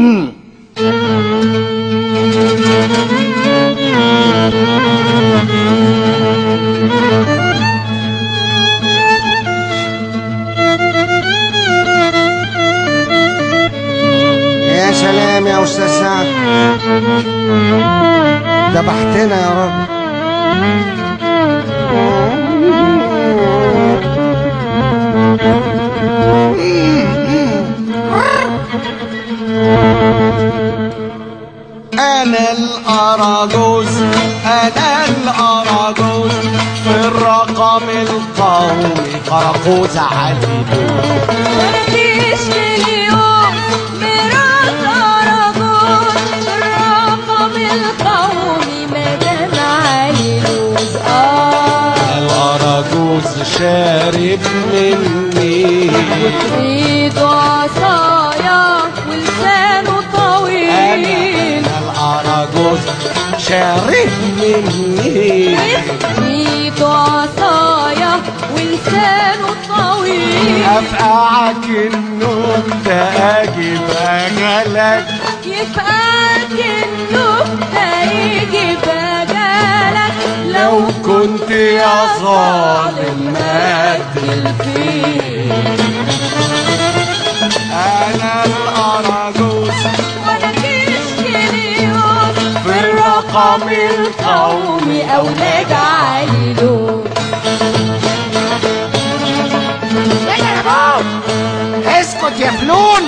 يا سلام يا أستاذ سعد، ذبحتنا يا رب. أنا الأراجوز، أنا الأراجوز، في الرقم القومي قراقوز علي. مفيش اليوم مرات أراجوز، في الرقم القومي مدام علي لوز. الأراجوز شارب مني، وإيده عصايا ولسانه طويل. الأراجوز شارب مني، وإيده عصايا ولسانه طويل. أفقعك النكتة أجيب أجلك، يفقعك النكتة يجيب أجلك. لو كنت يا ظالم مقتل فيه. أنا الأراجوز وأنا كشكليوس، في الرقم القومي أولاد علي لوز. اسكت يا فلون.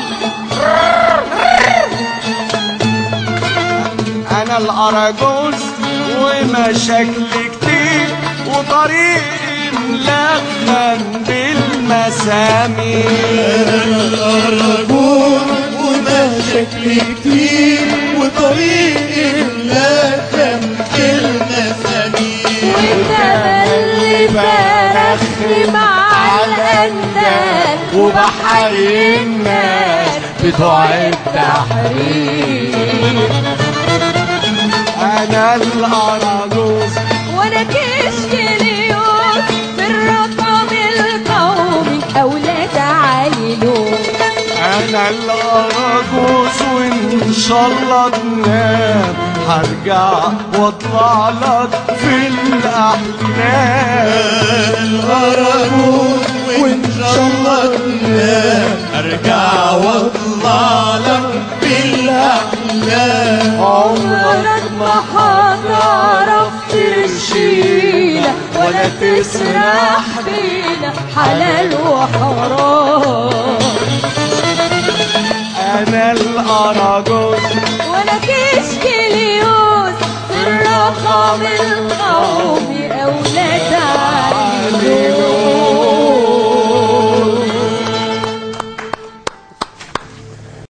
أنا الأراجوز ومشاكل كتير، وطريق ملخم بالمسامير. أنا الأراجوز ومشاكل كتير، وطريق ملخم بالمسامير. وتملي برخم مع الأندال، وبحيي الناس بتوع التحرير. أنا الأراجوز وأنا كشكليوس، في الرقم القومي أولاد علي لوز. أنا الأراجوز وإن شاء الله تنام هرجع واطلع لك في الأحلام. الأراجوز وإن شاء الله تنام أرجع واطلع لك بالأحلام. عمرك ما هتعرف ترشينا ولا تسرح بينا حلال وحرام. أنا الأراجوز وأنا